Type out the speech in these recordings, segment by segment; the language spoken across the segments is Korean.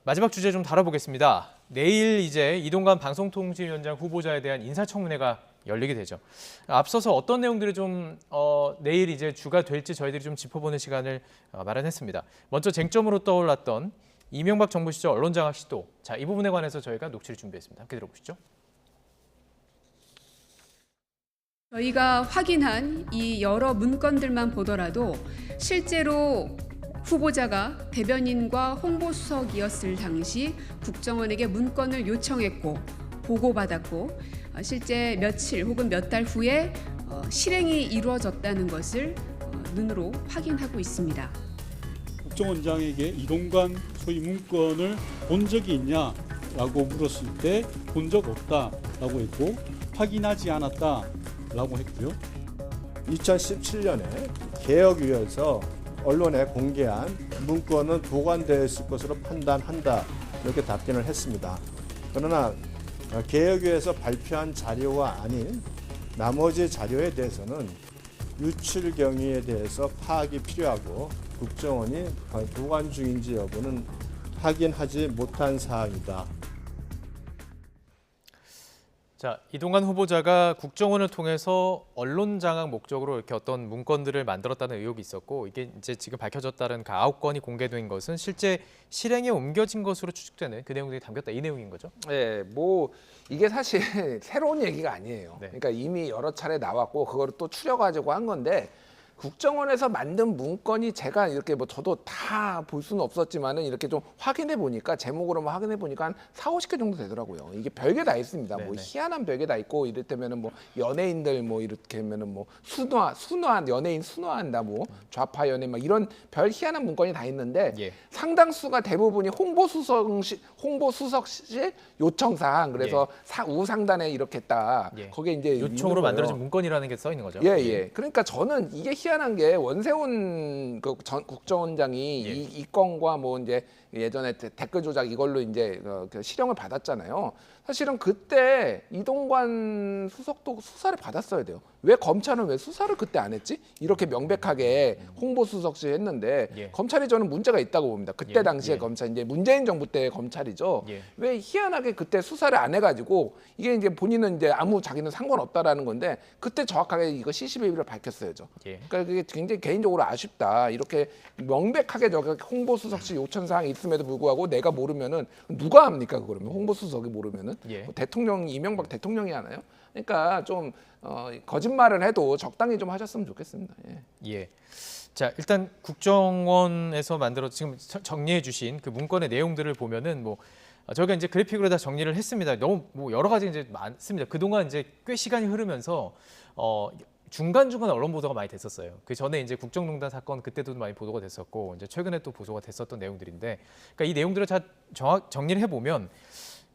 마지막 주제 좀 다뤄보겠습니다. 내일 이제 이동관 방송통신위원장 후보자에 대한 인사청문회가 열리게 되죠. 앞서서 어떤 내용들이 좀 내일 이제 주가 될지 저희들이 좀 짚어보는 시간을 마련했습니다. 먼저 쟁점으로 떠올랐던 이명박 정부 시절 언론장악 시도. 자, 이 부분에 관해서 저희가 녹취를 준비했습니다. 함께 들어보시죠. 저희가 확인한 이 여러 문건들만 보더라도 실제로 후보자가 대변인과 홍보수석이었을 당시 국정원에게 문건을 요청했고 보고받았고 실제 며칠 혹은 몇 달 후에 실행이 이루어졌다는 것을 눈으로 확인하고 있습니다. 국정원장에게 이동관 소위 문건을 본 적이 있냐라고 물었을 때 본 적 없다라고 했고 확인하지 않았다라고 했고요. 2017년에 개혁위에서 언론에 공개한 문건은 보관되어 있을 것으로 판단한다 이렇게 답변을 했습니다. 그러나 개혁위에서 발표한 자료가 아닌 나머지 자료에 대해서는 유출 경위에 대해서 파악이 필요하고 국정원이 보관 중인지 여부는 확인하지 못한 사항이다. 자, 이동관 후보자가 국정원을 통해서 언론 장악 목적으로 이렇게 어떤 문건들을 만들었다는 의혹이 있었고 이게 이제 지금 밝혀졌다는 그 9건이 공개된 것은 실제 실행에 옮겨진 것으로 추측되는 그 내용들이 담겼다 이 내용인 거죠? 네, 뭐 이게 사실 새로운 얘기가 아니에요. 네. 그러니까 이미 여러 차례 나왔고 그거를 또 추려가지고 한 건데 국정원에서 만든 문건이 제가 이렇게 뭐 저도 다 볼 수는 없었지만은 이렇게 좀 확인해 보니까 제목으로만 확인해 보니까 한 4~50개 정도 되더라고요. 이게 별게 다 있습니다. 뭐 네네. 희한한 별게 다 있고 이를테면은 뭐 연예인들 뭐 이렇게 하면은 뭐 순화한 연예인 순화한다 뭐 좌파 연예 막 이런 별 희한한 문건이 다 있는데 예. 상당수가 대부분이 홍보수석실 요청사항 그래서 우상단에 이렇게 했다. 예. 거기에 이제 요청으로 있는 거예요. 만들어진 문건이라는 게 써 있는 거죠? 예, 예. 그러니까 저는 이게 희한한 게 원세훈 그 전 국정원장이 예. 이 건과 뭐 이제 예전에 댓글 조작 이걸로 이제 그 실형을 받았잖아요. 사실은 그때 이동관 수석도 수사를 받았어야 돼요. 왜 검찰은 왜 수사를 그때 안 했지? 이렇게 명백하게 홍보수석실 했는데 예. 검찰이 저는 문제가 있다고 봅니다. 그때 예. 당시에 예. 검찰 이제 문재인 정부 때 검찰이죠. 예. 왜 희한하게 그때 수사를 안 해가지고 이게 이제 본인은 이제 아무 자기는 상관없다라는 건데 그때 정확하게 이거 시시비비를 밝혔어야죠. 예. 그러니까 그게 굉장히 개인적으로 아쉽다. 이렇게 명백하게 저기 홍보수석실 요청 사항이 있음에도 불구하고 내가 모르면은 누가 합니까 그러면 홍보수석이 모르면은 예. 뭐 대통령 이명박 대통령이 하나요? 그러니까 좀 거짓말을 해도 적당히 좀 하셨으면 좋겠습니다. 예. 예. 자, 일단 국정원에서 만들어 지금 정리해 주신 그 문건의 내용들을 보면은 뭐 저희가 이제 그래픽으로 다 정리를 했습니다. 너무 뭐 여러 가지 이제 많습니다. 그동안 이제 꽤 시간이 흐르면서 중간중간 언론 보도가 많이 됐었어요. 그 전에 이제 국정농단 사건 그때도 많이 보도가 됐었고 이제 최근에 또 보도가 됐었던 내용들인데 그러니까 이 내용들을 다 정리를 해 보면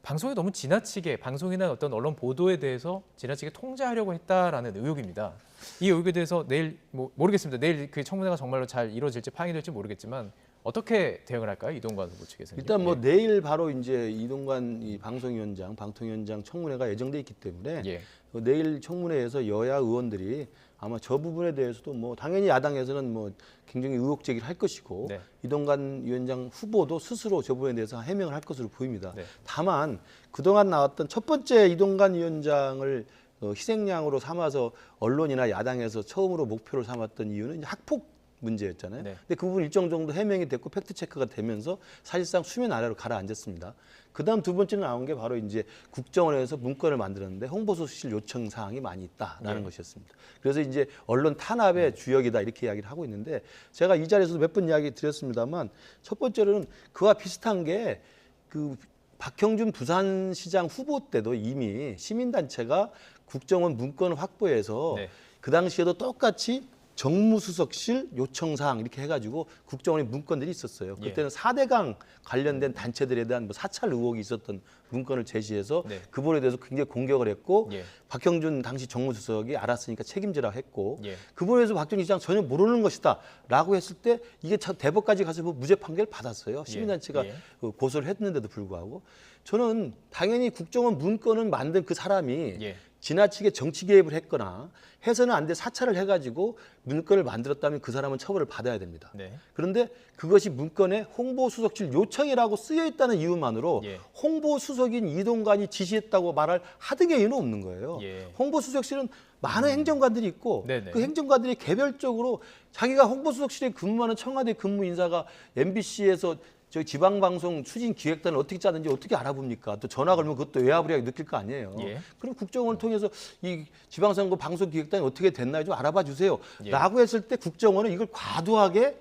방송이 너무 지나치게 방송이나 어떤 언론 보도에 대해서 지나치게 통제하려고 했다라는 의혹입니다. 이 의혹에 대해서 내일 뭐 모르겠습니다. 내일 그 청문회가 정말로 잘 이루어질지 파행이 될지 모르겠지만 어떻게 대응을 할까요? 이동관 후보 측에서는. 일단 뭐 내일 바로 이제 이동관 이 방송위원장, 방통위원장 청문회가 예정돼 있기 때문에 예. 내일 청문회에서 여야 의원들이 아마 저 부분에 대해서도 뭐 당연히 야당에서는 뭐 굉장히 의혹 제기를 할 것이고 네. 이동관 위원장 후보도 스스로 저 부분에 대해서 해명을 할 것으로 보입니다. 네. 다만 그동안 나왔던 첫 번째 이동관 위원장을 희생양으로 삼아서 언론이나 야당에서 처음으로 목표를 삼았던 이유는 이제 학폭 문제였잖아요. 네. 근데 그 부분 일정 정도 해명이 됐고 팩트 체크가 되면서 사실상 수면 아래로 가라앉았습니다. 그다음 두 번째로 나온 게 바로 이제 국정원에서 문건을 만들었는데 홍보수석실 요청 사항이 많이 있다라는 네. 것이었습니다. 그래서 이제 언론 탄압의 주역이다 이렇게 이야기를 하고 있는데 제가 이 자리에서도 몇 번 이야기 드렸습니다만 첫 번째로는 그와 비슷한 게 그 박형준 부산시장 후보 때도 이미 시민단체가 국정원 문건을 확보해서 네. 그 당시에도 똑같이 정무수석실 요청사항 이렇게 해가지고 국정원의 문건들이 있었어요. 예. 그때는 4대강 관련된 단체들에 대한 뭐 사찰 의혹이 있었던 문건을 제시해서 네. 그 부분에 대해서 굉장히 공격을 했고 예. 박형준 당시 정무수석이 알았으니까 책임지라고 했고 예. 그 부분에 대해서 박정희 시장 전혀 모르는 것이다 라고 했을 때 이게 대법까지 가서 뭐 무죄 판결을 받았어요. 시민단체가 예. 고소를 했는데도 불구하고 저는 당연히 국정원 문건을 만든 그 사람이 예. 지나치게 정치 개입을 했거나 해서는 안 돼 사찰을 해가지고 문건을 만들었다면 그 사람은 처벌을 받아야 됩니다. 네. 그런데 그것이 문건에 홍보수석실 요청이라고 쓰여 있다는 이유만으로 예. 홍보수석인 이동관이 지시했다고 말할 하등의 이유는 없는 거예요. 예. 홍보수석실은 많은 행정관들이 있고 네네. 그 행정관들이 개별적으로 자기가 홍보수석실에 근무하는 청와대 근무 인사가 MBC에서 저 지방방송 추진 기획단을 어떻게 짜는지 어떻게 알아봅니까? 또 전화 걸면 그것도 외화부리하게 느낄 거 아니에요. 예. 그럼 국정원을 통해서 이 지방선거 방송 기획단이 어떻게 됐나요? 좀 알아봐 주세요. 예. 라고 했을 때 국정원은 이걸 과도하게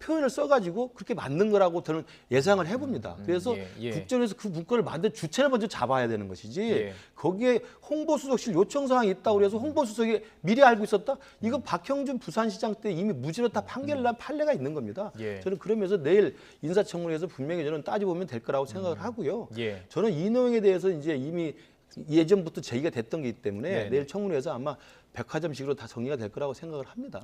표현을 써가지고 그렇게 만든 거라고 저는 예상을 해봅니다. 그래서 예, 예. 국정원에서 그 문건을 만든 주체를 먼저 잡아야 되는 것이지 예. 거기에 거기에 홍보수석실 요청사항이 있다고 해서 홍보수석이 미리 알고 있었다? 이건 박형준 부산시장 때 이미 무죄로 다 판결을 난 판례가 있는 겁니다. 예. 저는 그러면서 내일 인사청문회에서 분명히 저는 따져보면 될 거라고 생각을 하고요. 예. 저는 이 내용에 대해서 이제 이미 예전부터 제기가 됐던 거기 때문에 네네. 내일 청문회에서 아마 백화점식으로 다 정리가 될 거라고 생각을 합니다.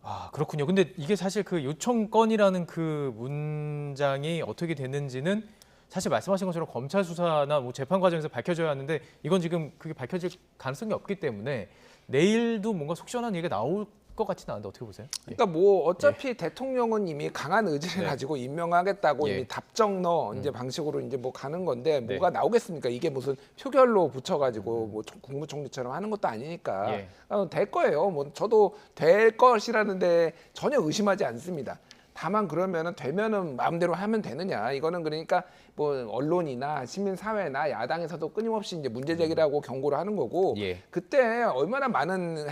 아, 그렇군요. 근데 이게 사실 그 요청건이라는 그 문장이 어떻게 됐는지는 사실 말씀하신 것처럼 검찰 수사나 뭐 재판 과정에서 밝혀져야 하는데 이건 지금 그게 밝혀질 가능성이 없기 때문에 내일도 뭔가 속 시원한 얘기가 나올 것 같지는 않은데 어떻게 보세요? 그러니까 뭐 어차피 대통령은 이미 강한 의지를 네. 가지고 임명하겠다고 예. 이미 답정너 이제 방식으로 이제 뭐 가는 건데 네. 뭐가 나오겠습니까? 이게 무슨 표결로 붙여가지고 뭐 국무총리처럼 하는 것도 아니니까 예. 될 거예요. 뭐 저도 될 것이라는데 전혀 의심하지 않습니다. 다만 그러면은 되면은 마음대로 하면 되느냐 이거는 그러니까 뭐 언론이나 시민사회나 야당에서도 끊임없이 이제 문제 제기라고 경고를 하는 거고 예. 그때 얼마나 많은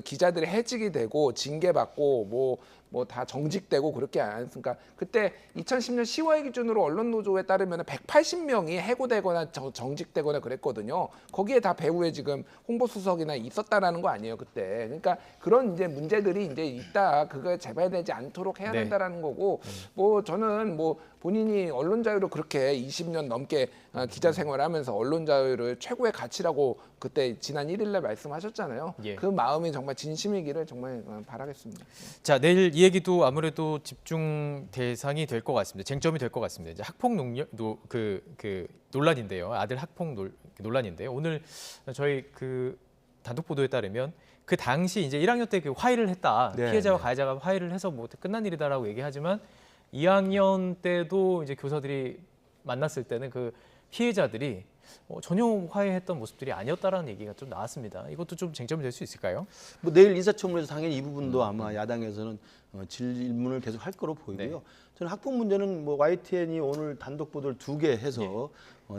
기자들이 해직이 되고 징계받고 뭐 다 정직되고 그렇게 않습니까? 그때 2010년 10월 기준으로 언론노조에 따르면 180명이 해고되거나 정직되거나 그랬거든요. 거기에 다 배후에 지금 홍보수석이나 있었다라는 거 아니에요, 그때. 그러니까 그런 이제 문제들이 이제 있다. 그거 재발되지 않도록 해야 네. 된다라는 거고, 뭐 저는 뭐 본인이 언론 자유를 그렇게 20년 넘게 기자 생활하면서 언론 자유를 최고의 가치라고 그때 지난 1일날 말씀하셨잖아요. 예. 그 마음이 정말 진심이기를 정말 바라겠습니다. 자, 내일 이 얘기도 아무래도 집중 대상이 될 것 같습니다. 쟁점이 될 것 같습니다. 이제 학폭 그 논란인데요. 아들 학폭 논란인데요. 오늘 저희 그 단독 보도에 따르면 그 당시 이제 1학년 때 그 화해를 했다. 네, 피해자와 네. 가해자가 화해를 해서 뭐 끝난 일이다라고 얘기하지만 2학년 때도 이제 교사들이 만났을 때는 그 피해자들이 전혀 화해했던 모습들이 아니었다라는 얘기가 좀 나왔습니다. 이것도 좀 쟁점이 될 수 있을까요? 뭐 내일 인사청문회에서 당연히 이 부분도 아마 야당에서는 질문을 계속 할 거로 보이고요. 네. 저는 학폭 문제는 뭐 YTN이 오늘 단독 보도를 2개 해서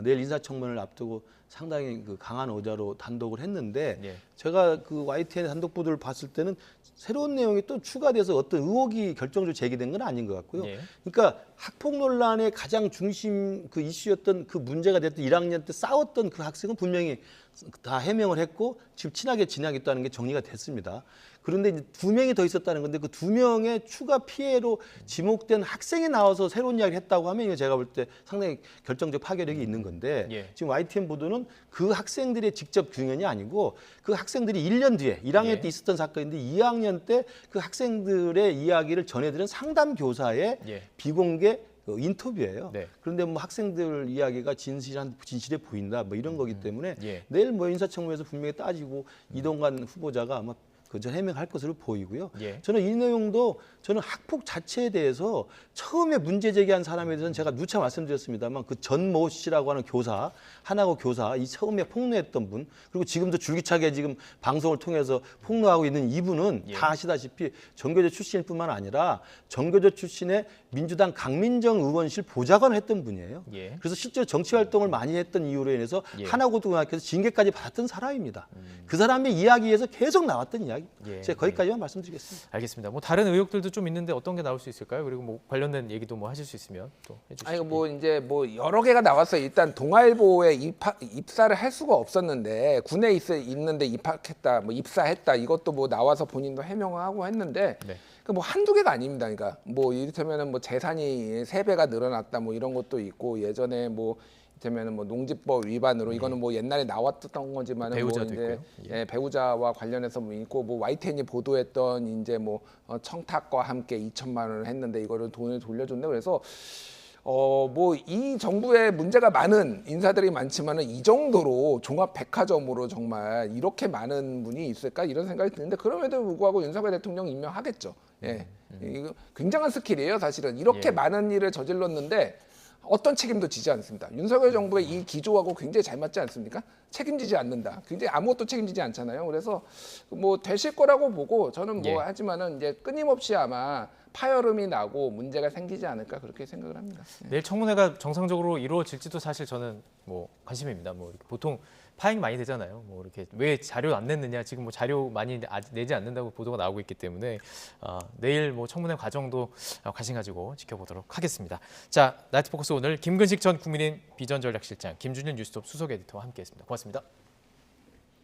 내일 인사청문회를 앞두고 상당히 그 강한 어자로 단독을 했는데 예. 제가 그 YTN 단독 보도를 봤을 때는 새로운 내용이 또 추가돼서 어떤 의혹이 결정적으로 제기된 건 아닌 것 같고요. 예. 그러니까 학폭 논란의 가장 중심 그 이슈였던 그 문제가 됐던 1학년 때 싸웠던 그 학생은 분명히 다 해명을 했고 지금 친하게 지내겠다는 게 정리가 됐습니다. 그런데 이제 2명이 더 있었다는 건데 그 2명의 추가 피해로 지목된 학생이 나와서 새로운 이야기를 했다고 하면 이거 제가 볼 때 상당히 결정적 파괴력이 있는 건데 예. 지금 YTN 보도는 그 학생들의 직접 증언이 아니고 그 학생들이 1년 뒤에 1학년 예. 때 있었던 사건인데 2학년 때 그 학생들의 이야기를 전해드린 상담 교사의 예. 비공개 그 인터뷰예요. 네. 그런데 뭐 학생들 이야기가 진실해 보인다 뭐 이런 거기 때문에 예. 내일 뭐 인사청문회에서 분명히 따지고 이동관 후보자가 아마 그저 해명할 것으로 보이고요. 예. 저는 이 내용도 저는 학폭 자체에 대해서 처음에 문제 제기한 사람에 대해서는 제가 누차 말씀드렸습니다만 그 전모 씨라고 하는 교사, 하나고 교사, 이 처음에 폭로했던 분, 그리고 지금도 줄기차게 지금 방송을 통해서 폭로하고 있는 이분은 예. 다 아시다시피 전교조 출신일 뿐만 아니라 전교조 출신의 민주당 강민정 의원실 보좌관을 했던 분이에요. 예. 그래서 실제로 정치 활동을 많이 했던 이유로 인해서 예. 하나고등학교에서 징계까지 받았던 사람입니다. 그 사람의 이야기에서 계속 나왔던 이야기. 예. 제가 거기까지만 말씀드리겠습니다. 알겠습니다. 뭐 다른 의혹들도 좀 있는데 어떤 게 나올 수 있을까요? 그리고 뭐 관련된 얘기도 뭐 하실 수 있으면 또 해주시죠. 아니 뭐 이제 뭐 여러 개가 나왔어요. 일단 동아일보에 입사를 할 수가 없었는데 군에 있는데 입학했다, 뭐 입사했다 이것도 뭐 나와서 본인도 해명하고 했는데 네. 그 뭐 한두 개가 아닙니다. 그러니까 뭐 이를테면은 뭐 재산이 3배가 늘어났다 뭐 이런 것도 있고 예전에 뭐 이를테면은 뭐 농지법 위반으로 이거는 뭐 옛날에 나왔던 거지만은 뭐 배우자도 이제 있고요. 예, 배우자와 관련해서 뭐 있고 뭐 YTN이 보도했던 이제 뭐 청탁과 함께 2천만 원을 했는데 이거를 돈을 돌려줬네. 그래서 뭐 이 정부에 문제가 많은 인사들이 많지만은 이 정도로 종합 백화점으로 정말 이렇게 많은 분이 있을까 이런 생각이 드는데 그럼에도 불구하고 윤석열 대통령 임명하겠죠. 예. 이거 굉장한 스킬이에요, 사실은. 이렇게 예. 많은 일을 저질렀는데 어떤 책임도 지지 않습니다. 윤석열 정부의 이 기조하고 굉장히 잘 맞지 않습니까? 책임지지 않는다. 굉장히 아무것도 책임지지 않잖아요. 그래서 뭐 되실 거라고 보고 저는 뭐 예. 하지만은 이제 끊임없이 아마 파열음이 나고 문제가 생기지 않을까 그렇게 생각을 합니다. 내일 청문회가 정상적으로 이루어질지도 사실 저는 뭐 관심입니다. 뭐 이렇게 보통 파행이 많이 되잖아요. 뭐 이렇게 왜 자료 안 냈느냐, 지금 뭐 자료 많이 내지 않는다고 보도가 나오고 있기 때문에 내일 뭐 청문회 과정도 관심 가지고 지켜보도록 하겠습니다. 자, 나이트 포커스 오늘 김근식 전 국민의힘 비전전략실장, 김준일 뉴스톱 수석 에디터와 함께했습니다. 고맙습니다.